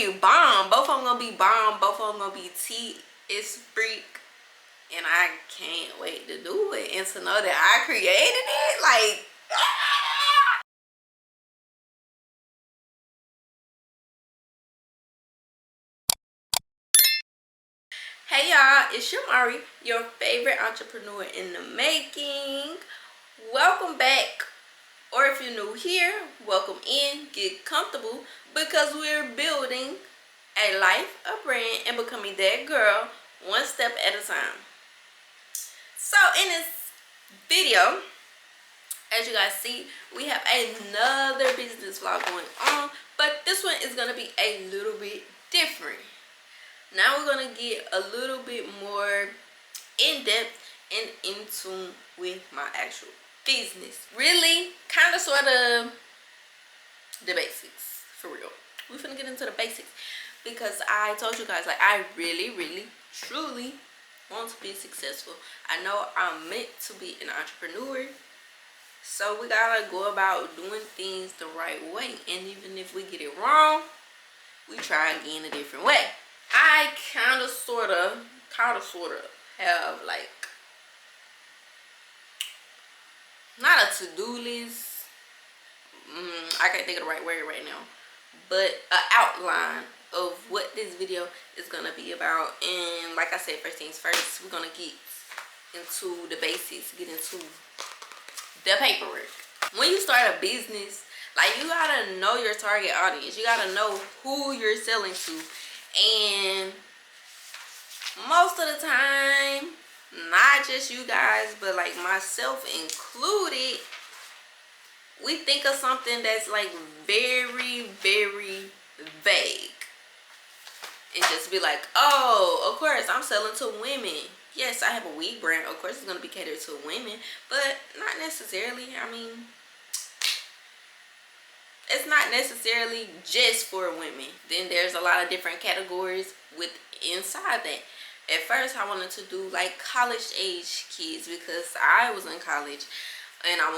be bomb. Both of them gonna be bomb. Both of them gonna be tea. It's freak. And I can't wait to do it and to know that I created it. Like, hey y'all, it's Shamari, your favorite entrepreneur in the making. Welcome back, or if you're new here, welcome in. Get comfortable because we're building a life, a brand, and becoming that girl one step at a time. So in this video, as you guys see, we have another business vlog going on, but this one is going to be a little bit different. Now we're going to get a little bit more in-depth and in tune with my actual business. Really, kind of, sort of, the basics, for real. We're finna get into the basics because I told you guys, like, I really, truly want to be successful. I know I'm meant to be an entrepreneur, so we gotta go about doing things the right way. And even if we get it wrong, we try again a different way. I kind of, sort of have, like, not a to-do list. I can't think of the right word right now, but an outline of what this video is gonna be about. And like I said, first things first, we're gonna get into the basics, get into the paperwork. When you start a business, like, you gotta know your target audience. You gotta know who you're selling to. And most of the time, not just you guys, but like myself included, we think of something that's like very vague and just be like, oh, of course I'm selling to women. Yes, I have a wig brand, of course it's going to be catered to women, but not necessarily. I mean, it's not necessarily just for women. Then there's a lot of different categories with inside that. At first I wanted to do like college age kids because I was in college and I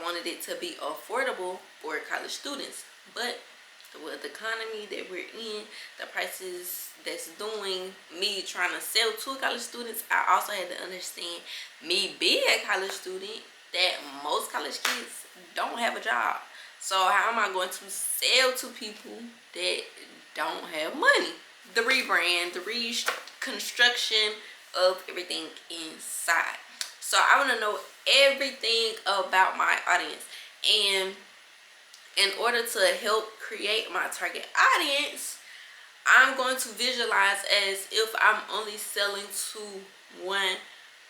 wanted it to be affordable for college students. But with the economy that we're in, the prices that's doing, me trying to sell to college students, I also had to understand, me being a college student, that most college kids don't have a job. So how am I going to sell to people that don't have money? The rebrand, the reconstruction of everything inside. So I want to know everything about my audience. And in order to help create my target audience, I'm going to visualize as if I'm only selling to one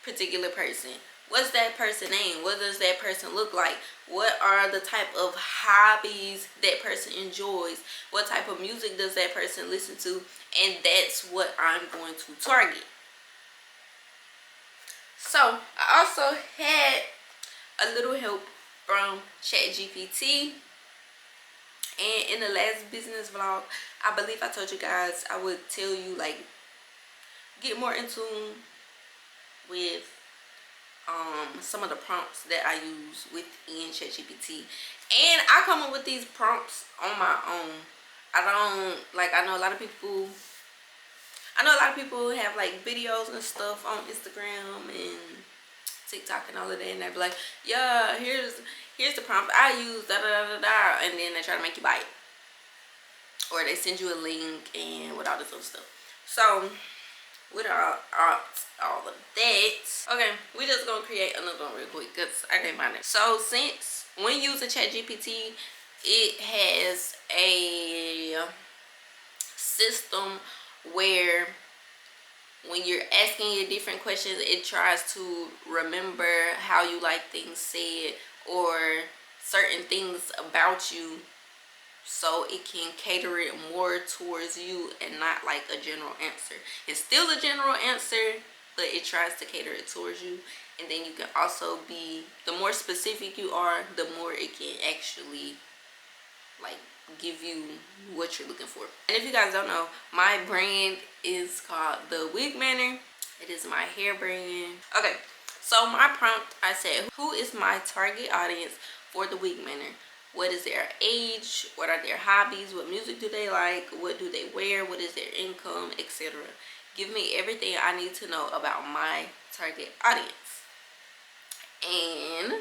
particular person. What's that person name? What does that person look like? What are the type of hobbies that person enjoys? What type of music does that person listen to? And that's what I'm going to target. So I also had a little help from ChatGPT. And in the last business vlog, I believe I told you guys I would tell you, like, get more in tune with some of the prompts that I use within ChatGPT. And I come up with these prompts on my own. I know a lot of people have like videos and stuff on Instagram and TikTok and all of that, and they be like, yeah, here's the prompt I use, da da da da, and then they try to make you buy it, or they send you a link and with all this other stuff. So with all of that, okay, we just gonna create another one real quick because I can't find it. So since when using ChatGPT, it has a system where when you're asking it different questions, it tries to remember how you like things said or certain things about you, so it can cater it more towards you and not like a general answer. It's still a general answer, but it tries to cater it towards you. And then you can also be, the more specific you are, the more it can actually like give you what you're looking for. And if you guys don't know, my brand is called the Wig Manor. It is my hair brand. Okay, so my prompt, I said, who is my target audience for the Wig Manor? what is their age, what are their hobbies, what music do they like, what do they wear, what is their income, etc. Give me everything I need to know about my target audience. And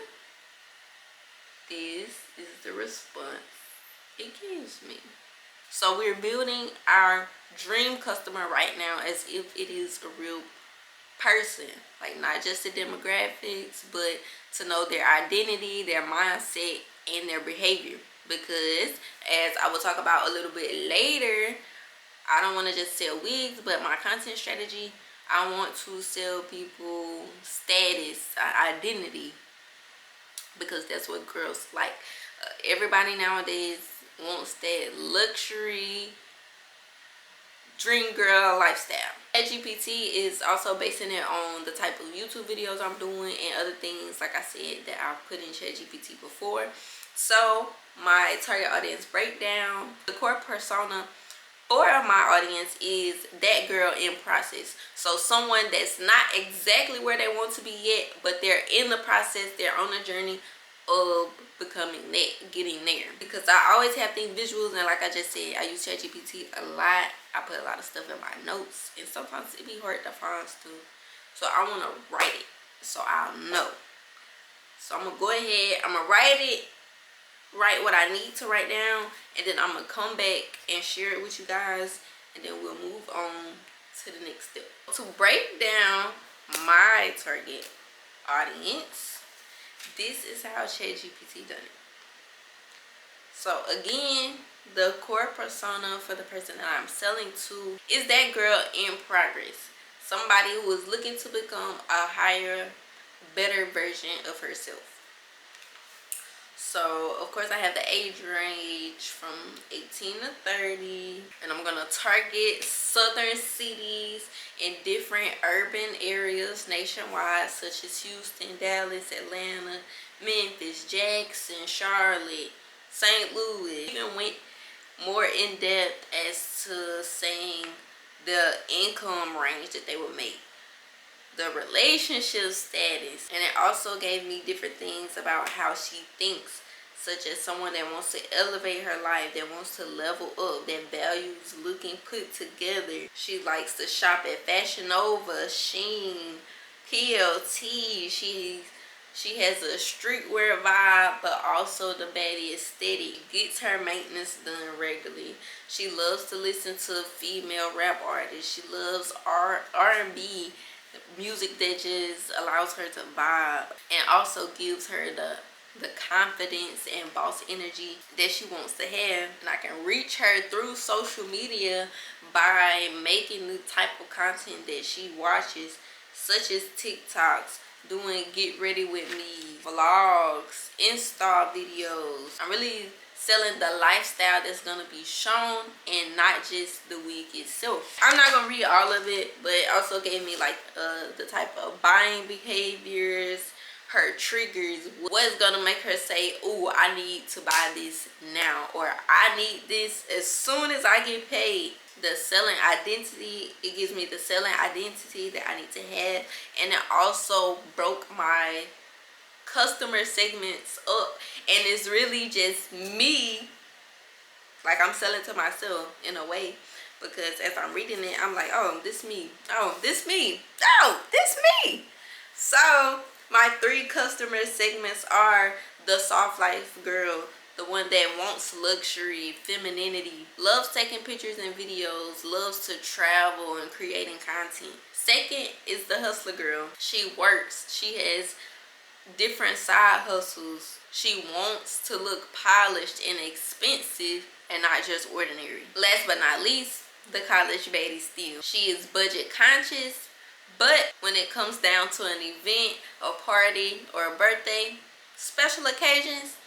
this is the response it gives me. So we're building our dream customer right now as if it is a real person, like not just the demographics, but to know their identity, their mindset, and their behavior. Because as I will talk about a little bit later, I don't want to just sell wigs, but my content strategy, I want to sell people status, identity, because that's what girls like. Everybody nowadays wants that luxury dream girl lifestyle. ChatGPT is also basing it on the type of YouTube videos I'm doing and other things, like I said, that I've put in ChatGPT before. So my target audience breakdown, the core persona for my audience is that girl in process. So someone that's not exactly where they want to be yet, but they're in the process, they're on a journey of becoming that, getting there. Because I always have things visuals, and like I just said, I use ChatGPT a lot. I put a lot of stuff in my notes, and sometimes it be hard to find stuff. So I want to write it so I'll know. So I'm gonna go ahead, I'm gonna write what I need to write down, and then I'm gonna come back and share it with you guys, and then we'll move on to the next step. To break down my target audience, this is how ChatGPT done it. So again, the core persona for the person that I'm selling to is that girl in progress. Somebody who is looking to become a higher, better version of herself. So of course I have the age range from 18 to 30, and I'm gonna target southern cities in different urban areas nationwide, such as Houston, Dallas, Atlanta, Memphis, Jackson, Charlotte, St. Louis. Even went more in depth as to saying the income range that they would make, the relationship status, and it also gave me different things about how she thinks, such as someone that wants to elevate her life, that wants to level up, that values looking put together. She likes to shop at Fashion Nova, Shein, PLT. She has a streetwear vibe, but also the baddie aesthetic. Gets her maintenance done regularly. She loves to listen to female rap artists. She loves R&B music that just allows her to vibe, and also gives her the confidence and boss energy that she wants to have. And I can reach her through social media by making the type of content that she watches, such as TikToks, doing get ready with me vlogs, install videos. I'm really selling the lifestyle that's gonna be shown and not just the wig itself. I'm not gonna read all of it, but it also gave me like the type of buying behaviors, her triggers, what's gonna make her say, oh, I need to buy this now, or I need this as soon as I get paid. The selling identity, it gives me the selling identity that I need to have, and it also broke my customer segments up, and it's really just me, like I'm selling to myself in a way, because as I'm reading it, I'm like, oh, this me, oh, this me, oh, this me. So my 3 customer segments are the soft life girl, the one that wants luxury, femininity, loves taking pictures and videos, loves to travel and creating content. Second is the hustler girl. She works, she has different side hustles. She wants to look polished and expensive and not just ordinary. Last but not least, the college baddie still. She is budget conscious, but when it comes down to an event, a party, or a birthday, special occasions,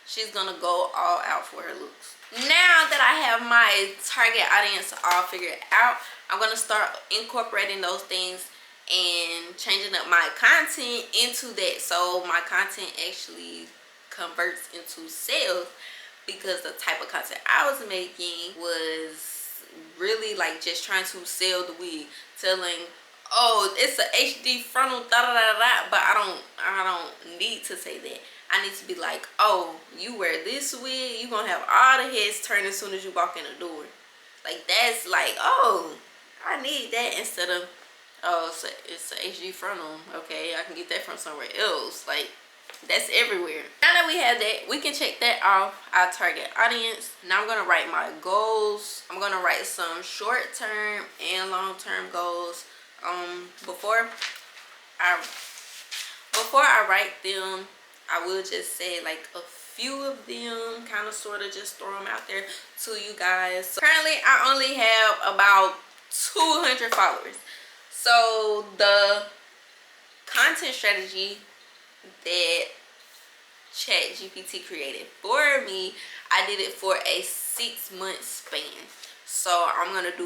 she's gonna go all out for her looks. Now that I have my target audience all figured out, I'm gonna start incorporating those things and changing up my content into that, so my content actually converts into sales, because the type of content I was making was really like just trying to sell the wig, telling, oh, it's a HD frontal da da da da, but I don't need to say that. I need to be like, oh, you wear this wig, you gonna have all the heads turned as soon as you walk in the door. Like, that's like, oh, I need that, instead of, oh, it's a HD frontal. Okay, I can get that from somewhere else. Like, that's everywhere. Now that we have that, we can check that off our target audience. Now I'm gonna write my goals. I'm gonna write some short-term and long-term goals. Before I write them, I will just say like a few of them, kind of sort of just throw them out there to you guys. So currently I only have about 200 followers. So the content strategy that ChatGPT created for me, I did it for a 6-month span. So I'm not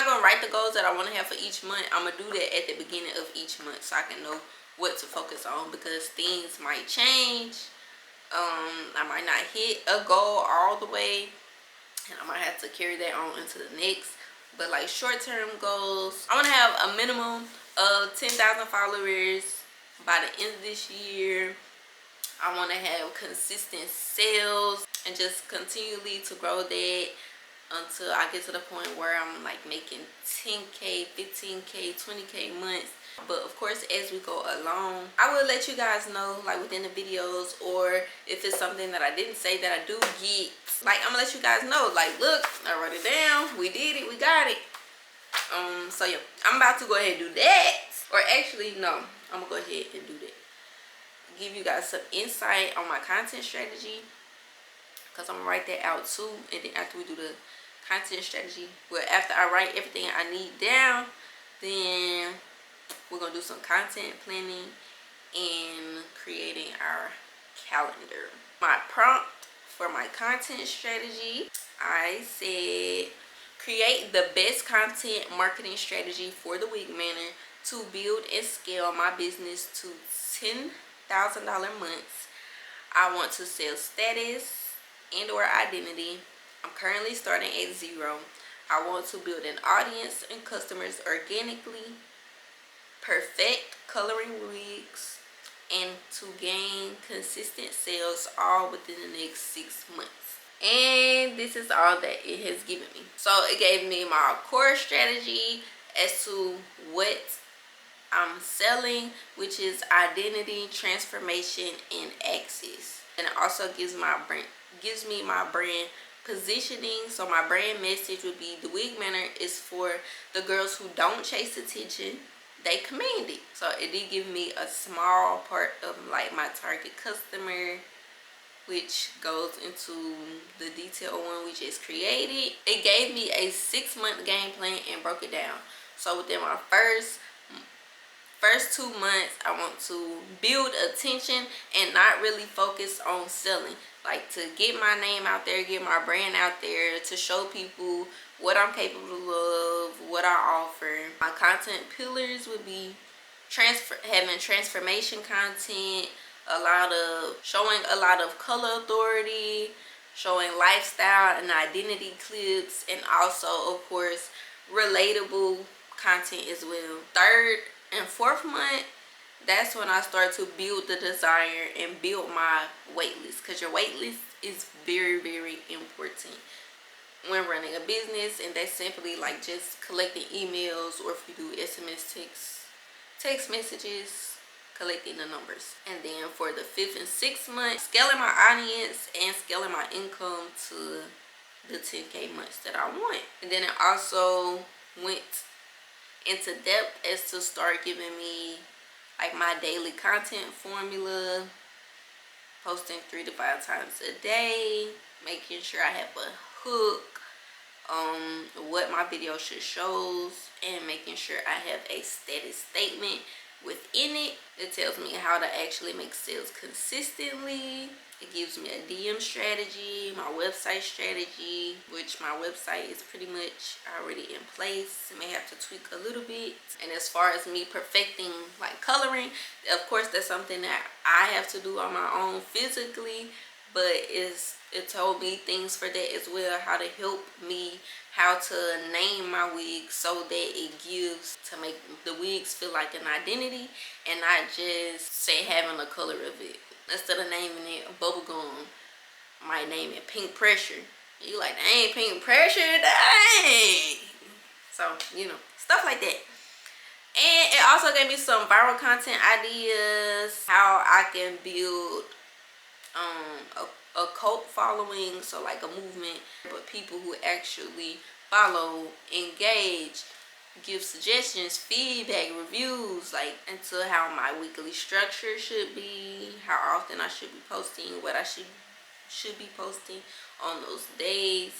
gonna write the goals that I want to have for each month. I'm gonna do that at the beginning of each month, so I can know what to focus on, because things might change. I might not hit a goal all the way, and I might have to carry that on into the next. But like short-term goals, I want to have a minimum of 10,000 followers by the end of this year. I want to have consistent sales and just continually to grow that until I get to the point where I'm like making 10K, 15K, 20K months. But of course, as we go along, I will let you guys know, like within the videos, or if it's something that I didn't say that I do get, like I'm gonna let you guys know, like, look, I wrote it down, we did it, we got it. So yeah, I'm about to go ahead and do that. Or actually, no, I'm gonna go ahead and do that. Give you guys some insight on my content strategy, because I'm gonna write that out too. And then after we do the content strategy, well, after I write everything I need down, then we're gonna do some content planning and creating our calendar. My prompt for my content strategy, I said, create the best content marketing strategy for the Wig Manor to build and scale my business to $10,000 months. I want to sell status and or identity. I'm currently starting at 0. I want to build an audience and customers organically, perfect coloring wigs, and to gain consistent sales all within the next 6 months. And this is all that it has given me. So it gave me my core strategy as to what I'm selling, which is identity, transformation, and access. And it also gives me my brand positioning. So my brand message would be, the Wig Manor is for the girls who don't chase attention, they command it. So it did give me a small part of like my target customer, which goes into the detailed one we just created. It gave me a 6-month game plan and broke it down. So within my first 2 months, I want to build attention and not really focus on selling. Like, to get my name out there, get my brand out there, to show people what I'm capable of, what I offer. My content pillars would be having transformation content, showing a lot of color authority, showing lifestyle and identity clips, and also, of course, relatable content as well. 3rd and 4th month, that's when I start to build the desire and build my wait list, because your wait list is very, very important when running a business. And that's simply like just collecting emails, or if you do SMS text messages, collecting the numbers. And then for the 5th and 6th month, scaling my audience and scaling my income to the 10K months that I want. And then it also went into depth as to start giving me like my daily content formula, posting 3 to 5 times a day, making sure I have a hook, what my video should show, and making sure I have a status statement within it. It tells me how to actually make sales consistently. It gives me a DM strategy, my website strategy, which my website is pretty much already in place. I may have to tweak a little bit. And as far as me perfecting like coloring, of course that's something that I have to do on my own physically, but it told me things for that as well, how to help me, how to name my wigs so that it gives, to make the wigs feel like an identity and not just say having the color of it. instead of naming it bubblegum, might name it pink pressure. You like, dang, pink pressure, dang. So, you know, stuff like that. And it also gave me some viral content ideas, how I can build a cult following, so like a movement, but people who actually follow, engage, give suggestions, feedback, reviews, like into how my weekly structure should be, how often I should be posting, what I should be posting on those days.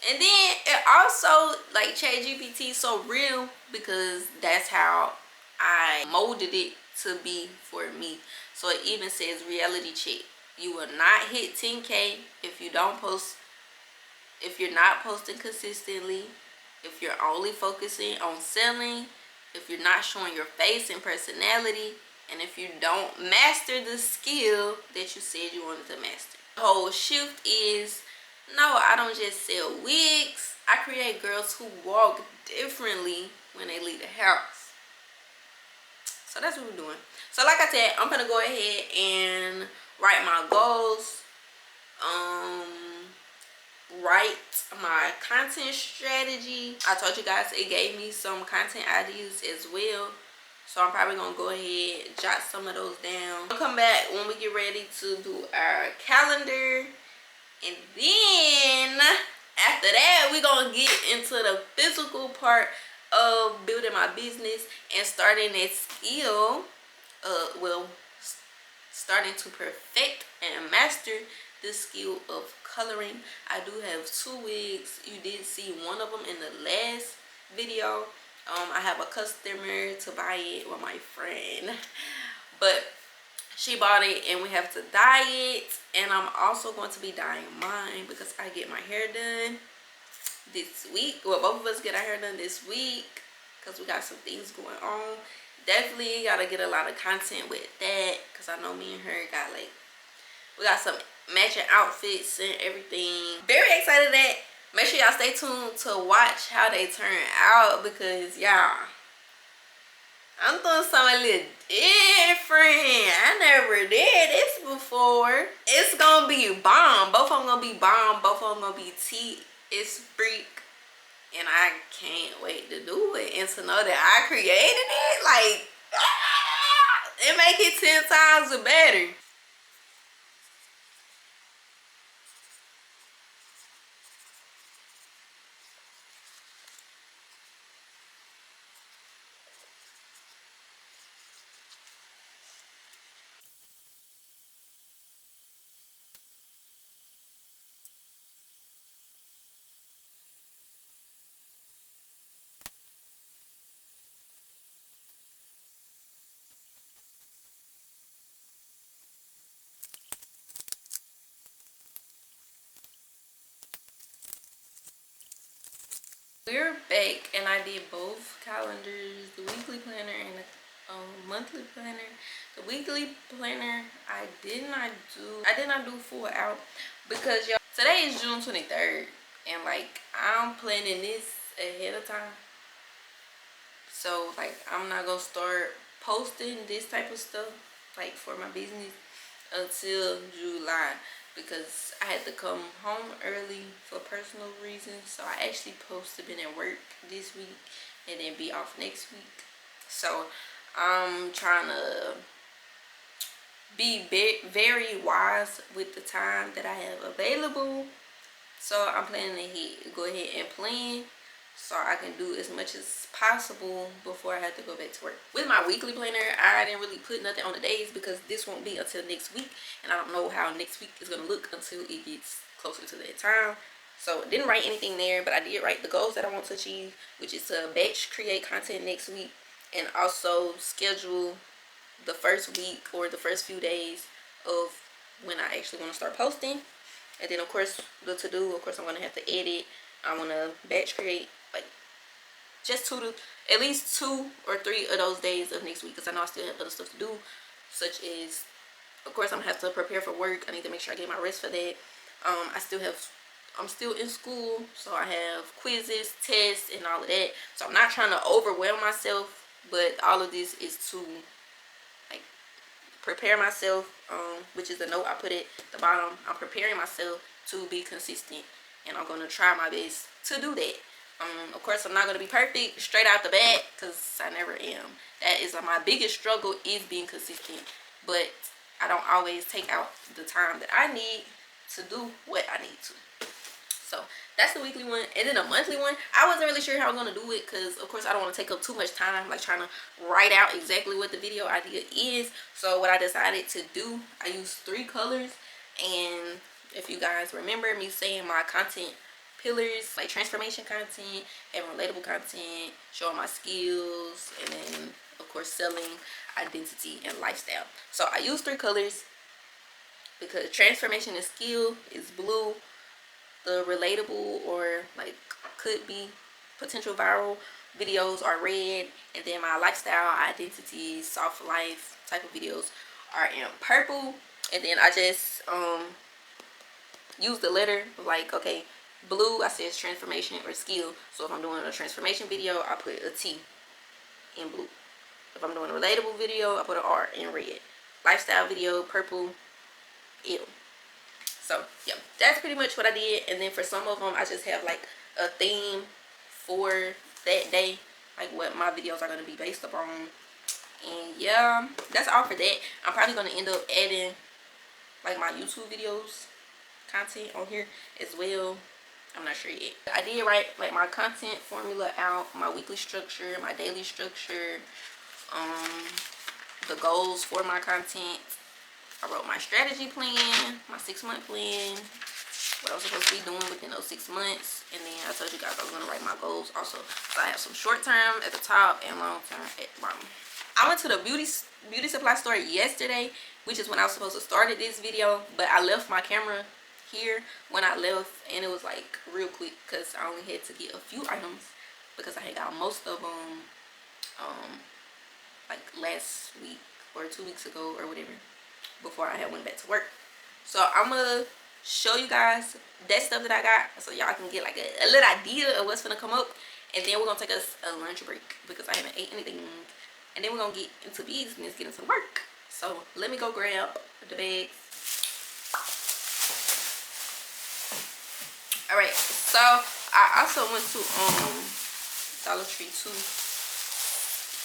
And then it also, like, ChatGPT is so real because that's how I molded it to be for me. So it even says reality check. You will not hit 10K if you don't post, if you're not posting consistently, if you're only focusing on selling, if you're not showing your face and personality, and if you don't master the skill that you said you wanted to master. The whole shift is, no, I don't just sell wigs. I create girls who walk differently when they leave the house. So that's what we're doing. So like I said, I'm gonna go ahead and write my goals, write my content strategy. I told you guys it gave me some content ideas as well, so I'm probably gonna go ahead and jot some of those down. I'll come back when we get ready to do our calendar, and then after that we're gonna get into the physical part of building my business and starting that skill, starting to perfect and master the skill of coloring. I do have 2 wigs. You did see one of them in the last video. I have a customer to buy it with my friend, but she bought it and we have to dye it. And I'm also going to be dyeing mine because I get my hair done this week. Well, both of us get our hair done this week because we got some things going on. Definitely gotta get a lot of content with that because I know me and her got, like, we got some matching outfits and everything. Very excited that. Make sure y'all stay tuned to watch how they turn out because, y'all, I'm doing something a little different. I never did this before. It's gonna be bomb. Both of them gonna be bomb. Both of them gonna be tea. It's freak. And I can't wait to do it and to know that I created it. Like, it make it 10 times better. We're back and I did both calendars, the weekly planner and the monthly planner. The weekly planner I did not do full out because, y'all, today is June 23rd and, like, I'm planning this ahead of time. So, like, I'm not gonna start posting this type of stuff, like, for my business until July because I had to come home early for personal reasons. So I actually supposed to been at work this week and then be off next week. So I'm trying to be very wise with the time that I have available. So I'm planning to go ahead and plan so I can do as much as possible before I have to go back to work. With my weekly planner, I didn't really put nothing on the days because this won't be until next week, and I don't know how next week is gonna look until it gets closer to that time. So I didn't write anything there, but I did write the goals that I want to achieve, which is to batch create content next week and also schedule the first week or the first few days of when I actually want to start posting. And then, of course, the to-do, of course, I'm going to have to edit. I want to batch create, like, just at least 2 or 3 of those days of next week because I know I still have other stuff to do, such as, of course, I'm going to have to prepare for work. I need to make sure I get my rest for that. I'm still in school, so I have quizzes, tests, and all of that. So I'm not trying to overwhelm myself, but all of this is to, like, prepare myself, which is the note I put at the bottom. I'm preparing myself to be consistent, and I'm going to try my best to do that. Of course, I'm not going to be perfect straight out the bat, because I never am. That is my biggest struggle, is being consistent. But I don't always take out the time that I need to do what I need to. So that's the weekly one. And then a monthly one, I wasn't really sure how I was going to do it, because of course I don't want to take up too much time like trying to write out exactly what the video idea is. So what I decided to do, I used 3 colors. And if you guys remember me saying my content pillars, like transformation content, having relatable content, showing my skills, and then of course selling, identity, and lifestyle. So I use 3 colors because transformation and skill is blue, the relatable or like could be potential viral videos are red, and then my lifestyle, identity, soft life type of videos are in purple. And then I just use the letter, like, okay, blue, I says transformation or skill. So if I'm doing a transformation video, I put a T in blue. If I'm doing a relatable video, I put an R in red. Lifestyle video, purple, L. So yeah, that's pretty much what I did. And then for some of them, I just have like a theme for that day, like what my videos are going to be based upon. And yeah, that's all for that. I'm probably going to end up adding like my YouTube videos content on here as well. I'm not sure yet. I did write like my content formula out, my weekly structure, my daily structure, the goals for my content. I wrote my strategy plan, my 6-month plan, what I was supposed to be doing within those 6 months. And then I told you guys I was going to write my goals also. So I have some short term at the top and long term at the bottom. I went to the beauty supply store yesterday, which is when I was supposed to start this video, but I left my camera here when I left, and it was like real quick because I only had to get a few items because I had got most of them like last week or 2 weeks ago or whatever, before I had went back to work. So I'm gonna show you guys that stuff that I got so y'all can get like a little idea of what's gonna come up. And then we're gonna take us a lunch break because I haven't ate anything, and then we're gonna get into business, get into work. So let me go grab the bags. All right, so I also went to Dollar Tree too.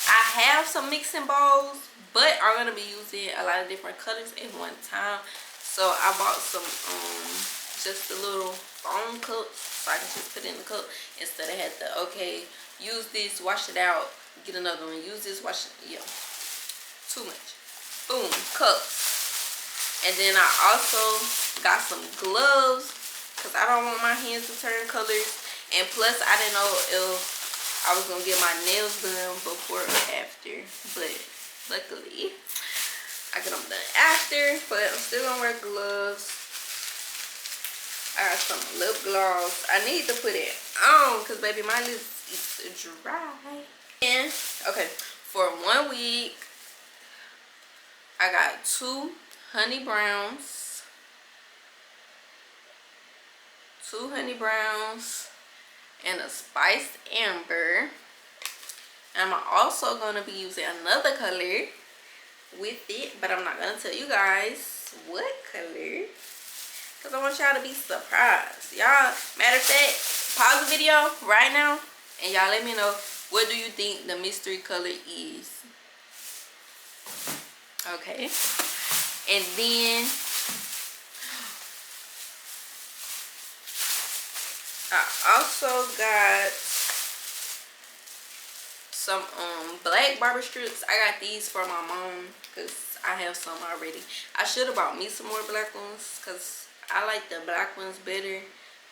I have some mixing bowls, but I'm gonna be using a lot of different colors at one time. So I bought some just a little foam cups so I can just put it in the cup instead of had to, okay, use this, wash it out, get another one, use this, wash it, yeah, too much. Boom, cups. And then I also got some gloves because I don't want my hands to turn colors. And plus I didn't know if I was gonna get my nails done before or after, but luckily I get them done after. But I'm still gonna wear gloves. I got some lip gloss. I need to put it on because baby, my lips is dry. And okay, for 1 week I got 2 honey browns, 2 honey browns, and a spiced amber. And I'm also going to be using another color with it, but I'm not going to tell you guys what color because I want y'all to be surprised. Y'all, matter of fact, pause the video right now and y'all let me know, what do you think the mystery color is? Okay. And then I also got some black barber strips. I got these for my mom because I have some already. I should have bought me some more black ones because I like the black ones better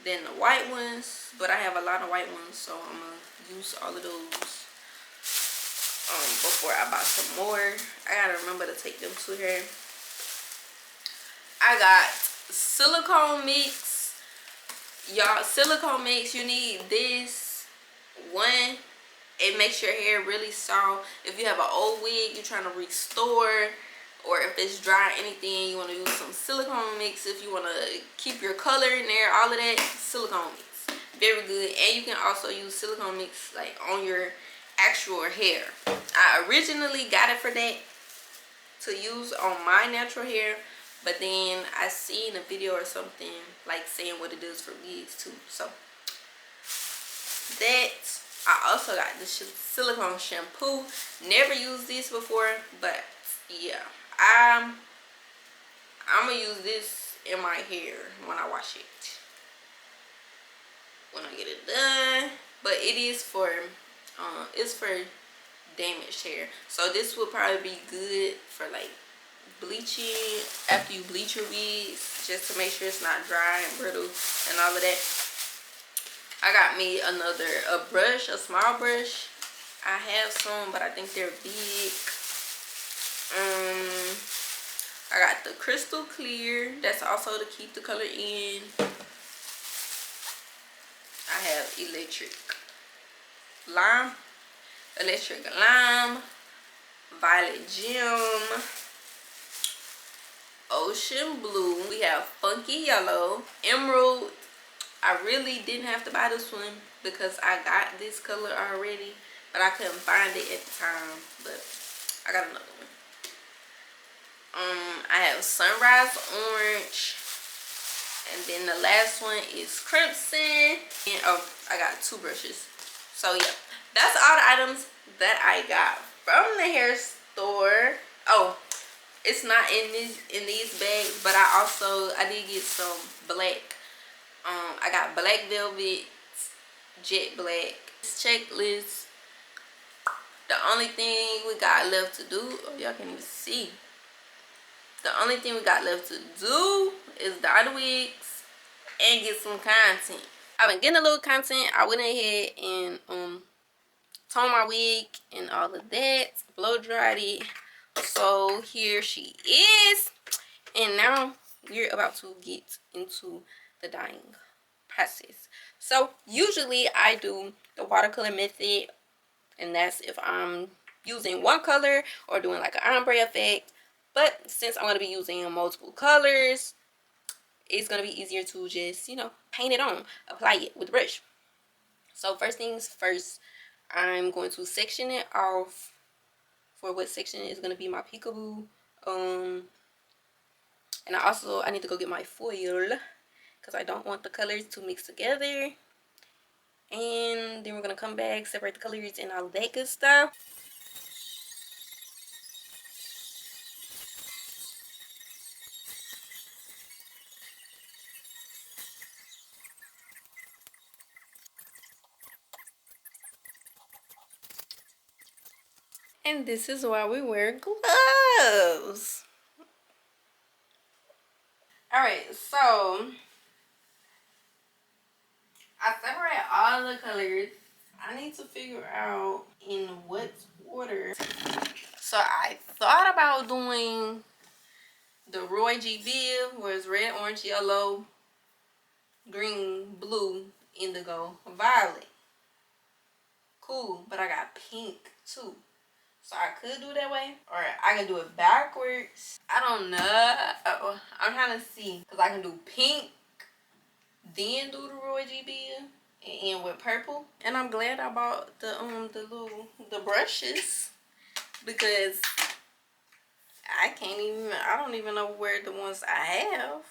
than the white ones, but I have a lot of white ones, so I'm gonna use all of those before I buy some more. I gotta remember to take them to her. I got silicone mix. Y'all, silicone mix, you need this one. It makes your hair really soft. If you have an old wig you're trying to restore, or if it's dry or anything, you want to use some silicone mix. If you want to keep your color in there, all of that, silicone mix, very good. And you can also use silicone mix like on your actual hair. I originally got it for that, to use on my natural hair, but then I seen a video or something like saying what it does for wigs too. So that, I also got the silicone shampoo. Never used this before, but yeah, I'm gonna use this in my hair when I wash it, when I get it done. But it is for it's for damaged hair, so this would probably be good for like bleaching after you bleach your wigs, just to make sure it's not dry and brittle and all of that. I got me a brush, a small brush. I have some, but I think they're big. I got the crystal clear, that's also to keep the color in. I have electric lime, violet gem, ocean blue. We have funky yellow, emerald. I really didn't have to buy this one because I got this color already, but I couldn't find it at the time. But I got another one. I have sunrise orange, and then the last one is crimson. And oh, I got 2 brushes. So yeah, that's all the items that I got from the hair store. Oh, it's not in these bags, but I did get some black. I got black velvet, jet black. This checklist. The only thing we got left to do, oh, y'all can't even see. The only thing we got left to do is dye the wigs and get some content. I've been getting a little content. I went ahead and toned my wig and all of that, blow dried it. So here she is, and now we're about to get into the dyeing process. So usually I do the watercolor method, and that's if I'm using one color or doing like an ombre effect. But since I'm going to be using multiple colors, it's going to be easier to just, you know, paint it on, apply it with a brush. So first things first, I'm going to section it off for what section is going to be my peekaboo. And I need to go get my foil because I don't want the colors to mix together. And then we're going to come back, separate the colors and all that good stuff. And this is why we wear gloves. Alright, so I separate all the colors. I need to figure out in what order. So I thought about doing the Roy G. Biv, where it's red, orange, yellow, green, blue, indigo, violet. Cool, but I got pink too. So I could do it that way, or I can do it backwards. I don't know. I'm trying to see, because I can do pink, then do the Roy G. Biv, and end with purple. And I'm glad I bought the brushes, because I don't even know where the ones I have.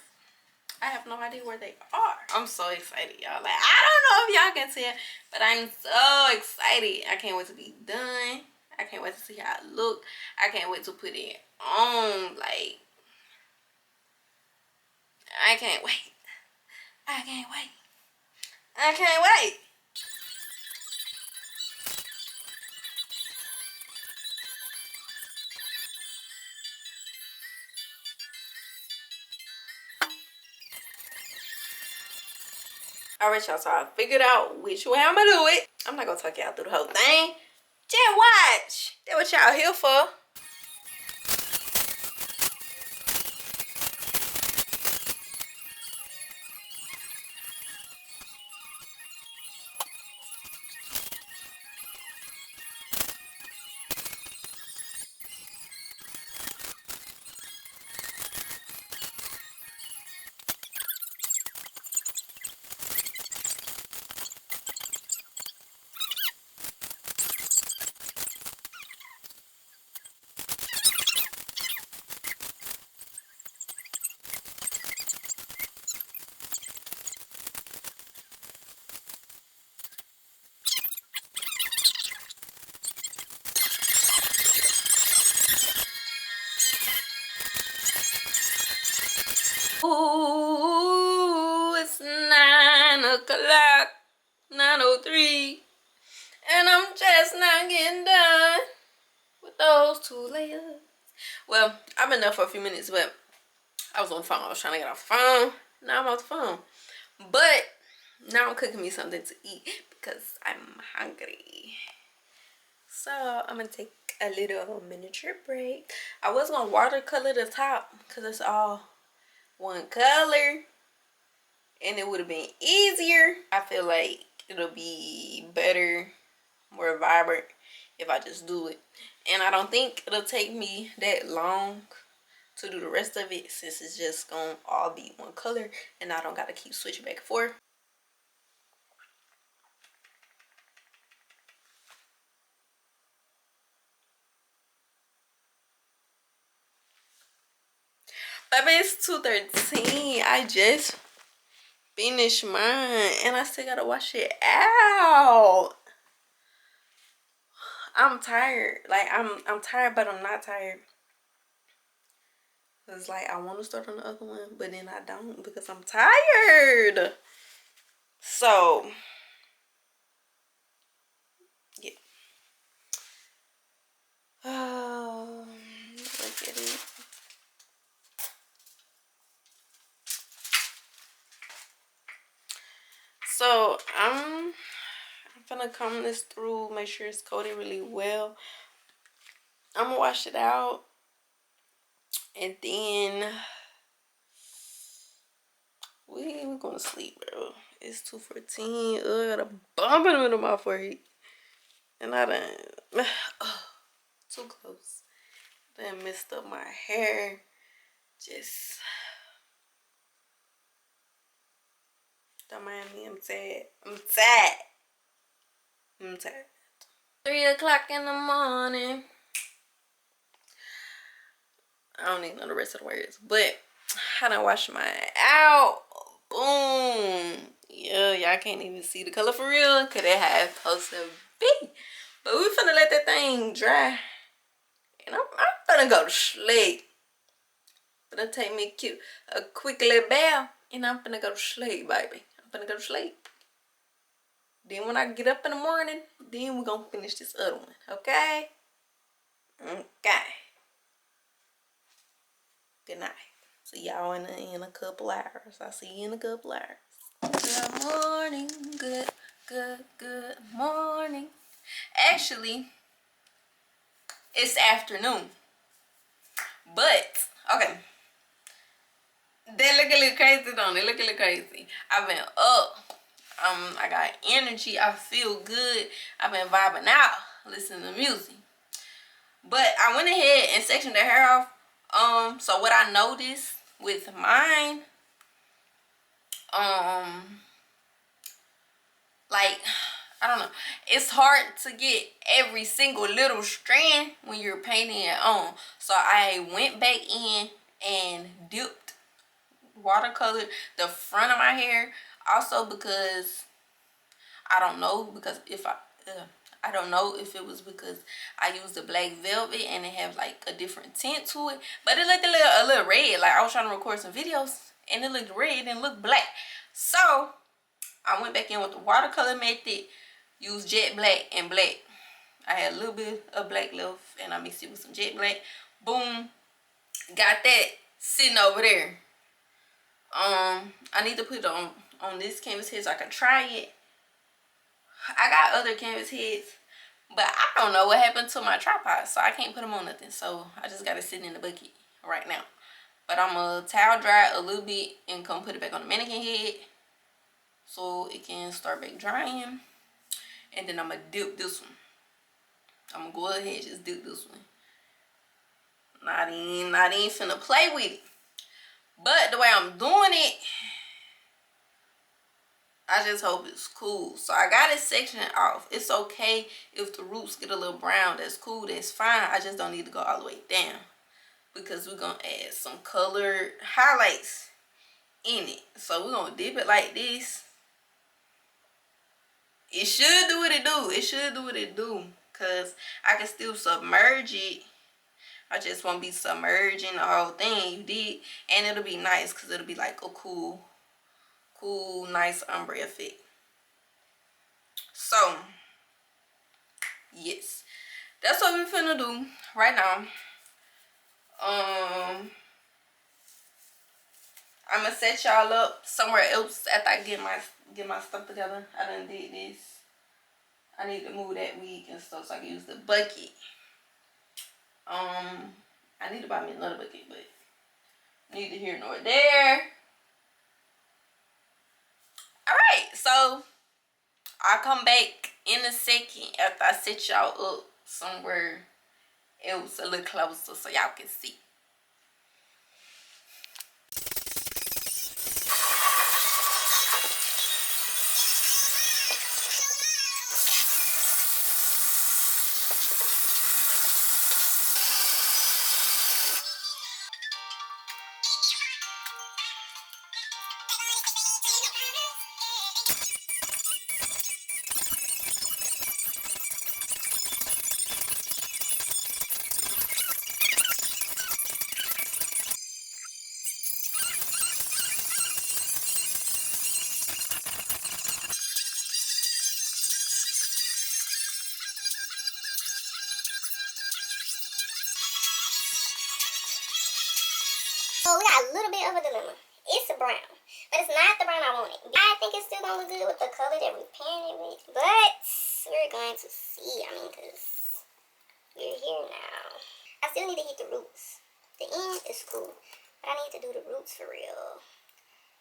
I have no idea where they are. I'm so excited, y'all. Like, I don't know if y'all can tell, but I'm so excited. I can't wait to be done. I can't wait to see how it look. I can't wait to put it on. Like, I can't wait. I can't wait. I can't wait. Alright, y'all, so I figured out which way I'm gonna do it. I'm not gonna talk y'all through the whole thing. Just watch. That's what y'all here for. 3. And I'm just not getting done with those 2 layers. Well, I've been there for a few minutes, but I was on the phone. I was trying to get off the phone. Now I'm off the phone. But now I'm cooking me something to eat because I'm hungry. So I'm gonna take a little miniature break. I was gonna watercolor the top because it's all one color and it would have been easier. I feel like it'll be better, more vibrant if I just do it. And I don't think it'll take me that long to do the rest of it since it's just gonna all be one color and I don't gotta keep switching back and forth. But it's 2:13. I just finished mine and I still gotta wash it out. I'm tired. Like I'm tired, but I'm not tired. It's like I want to start on the other one, but then I don't because I'm tired. So yeah. Look at it. So I'm gonna comb this through, make sure it's coated really well. I'm gonna wash it out, and then we're gonna sleep, bro. It's 2:14. Ugh, I got a bump in the middle of my forehead, and I done too close. Then messed up my hair. Just don't mind me. I'm sad. I'm sad. I'm tired. 3 o'clock in the morning. I don't even know the rest of the words, but I done washed mine out. Boom. Yeah, y'all can't even see the color for real because it has supposed to be. But we finna let that thing dry. And I'm finna go to sleep. Finna take me a quick little bath. And I'm finna go to sleep, baby. I'm finna go to sleep. Then when I get up in the morning, then we're gonna finish this other one. Okay? Okay. Good night. See y'all in a couple hours. I'll see you in a couple hours. Good morning. Good morning. Actually, it's afternoon. But, okay. They look a little crazy, don't they? Look a little crazy. I've been up. I got energy. I feel good. I've been vibing out, listening to music. But I went ahead and sectioned the hair off. So what I noticed with mine, like, I don't know, it's hard to get every single little strand when you're painting it on. So I went back in and dipped, watercolored the front of my hair. Also because I don't know, because I don't know if it was because I used the black velvet and it had like a different tint to it, but it looked a little red. Like I was trying to record some videos and it looked red and looked black. So I went back in with the watercolor method, used jet black and black. I had a little bit of black left and I mixed it with some jet black. Boom, got that sitting over there. I need to put it on this canvas head so I can try it. I got other canvas heads, but I don't know what happened to my tripod, so I can't put them on nothing. So I just got it sitting in the bucket right now. But I'm going to towel dry a little bit and come put it back on the mannequin head so it can start back drying. And then I'm going to dip this one. I'm going to go ahead and just dip this one. Not even finna play with it. But the way I'm doing it, I just hope it's cool. So I got it sectioned off. It's okay if the roots get a little brown. That's cool. That's fine. I just don't need to go all the way down because we're going to add some colored highlights in it. So we're going to dip it like this. It should do what it do. It should do what it do because I can still submerge it. I just won't be submerging the whole thing. You did. And it'll be nice because it'll be like a cool, nice ombre effect. So yes, that's what we finna do right now. I'm gonna set y'all up somewhere else after I get my stuff together. I done did this. I need to move that wig and stuff so I can use the bucket. I need to buy me another bucket, but neither here nor there. Alright, so I'll come back in a second after I set y'all up somewhere else a little closer so y'all can see. So we got a little bit of a dilemma. It's a brown, but it's not the brown I wanted. I think it's still gonna look good with the color that we painted with, but we're going to see. I mean, because we're here now. I still need to hit the roots. The end is cool, but I need to do the roots for real.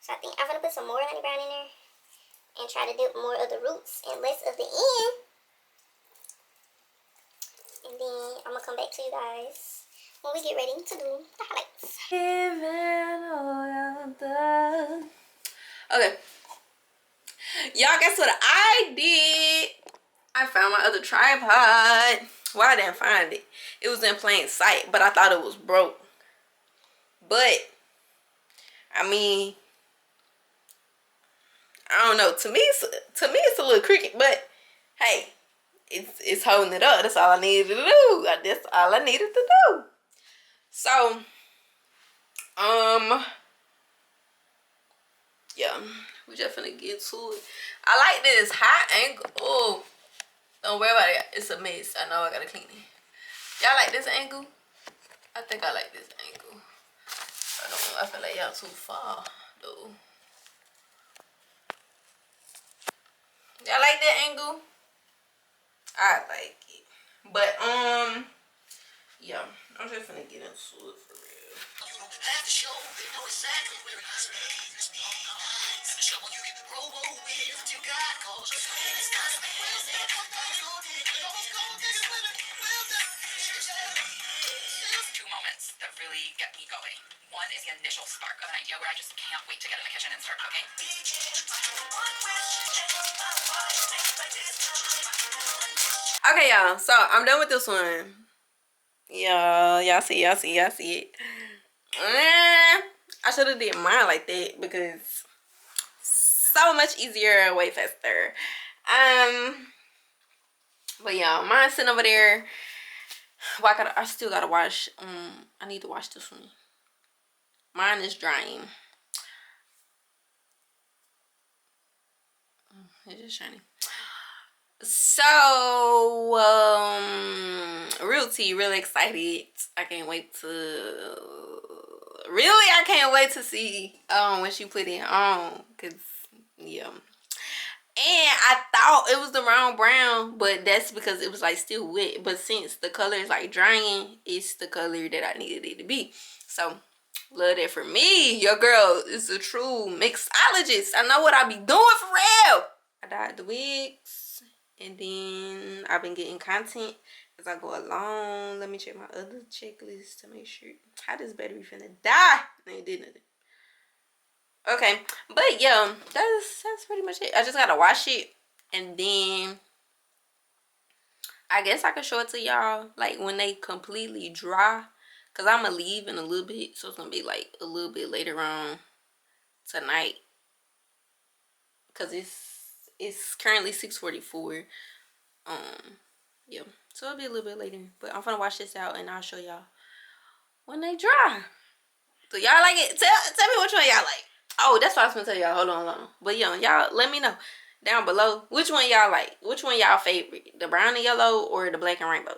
So I think I'm gonna put some more honey brown in there and try to dip more of the roots and less of the end. And then I'm gonna come back to you guys when we get ready to do the highlights. Okay. Y'all, guess what I did? I found my other tripod. Well, I didn't find it. It was in plain sight, but I thought it was broke. But, I mean, I don't know. To me, it's a little creaky, but hey, it's holding it up. That's all I needed to do. That's all I needed to do. So, yeah, we just finna get to it. I like this high angle. Oh, don't worry about it. It's a mess. I know I gotta clean it. Y'all like this angle? I think I like this angle. I don't know. I feel like y'all too far though. Y'all like that angle? I like it. But yeah, I'm just finna get into it for real. You don't have to show, they know exactly where it is. And the shovel you can robo with you got cause it's kind of two moments that really get me going. One is the initial spark of an idea where I just can't wait to get in the kitchen and start cooking. Okay, y'all, so I'm done with this one. Yeah, y'all see it. I should have did mine like that because so much easier, way faster. But yeah, mine's sitting over there. Well, I still gotta wash. I need to wash this one. Mine is drying. It's just shiny. So, real tea, really excited. I can't wait to see when she put it on, cause yeah. And I thought it was the wrong brown, but that's because it was like still wet. But since the color is like drying, it's the color that I needed it to be. So, love that for me. Your girl is a true mixologist. I know what I be doing for real. I dyed the wigs, and then I've been getting content as I go along. Let me check my other checklist to make sure. How this battery finna die? They did nothing. Okay, but yeah, that's pretty much it. I just gotta wash it, and then I guess I can show it to y'all like when they completely dry, cause I'm gonna leave in a little bit, so it's gonna be like a little bit later on tonight, cause it's currently 6:44. Yeah, so it'll be a little bit later, but I'm gonna wash this out and I'll show y'all when they dry. So y'all like it? Tell me which one y'all like. Oh, that's what I was gonna tell y'all. Hold on. But yeah, y'all let me know down below. Which one y'all like? Which one y'all favorite? The brown and yellow or the black and rainbow?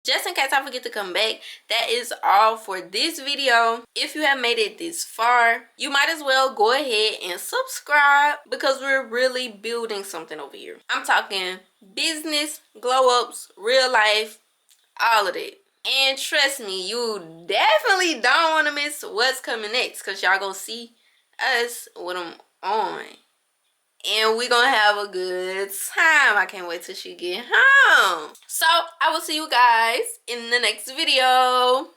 Just in case I forget to come back, that is all for this video. If you have made it this far, you might as well go ahead and subscribe because we're really building something over here. I'm talking business, glow ups, real life, all of it. And trust me, you definitely don't want to miss what's coming next because y'all gonna see us with them on. And we gonna have a good time. I can't wait till she get home. So I will see you guys in the next video.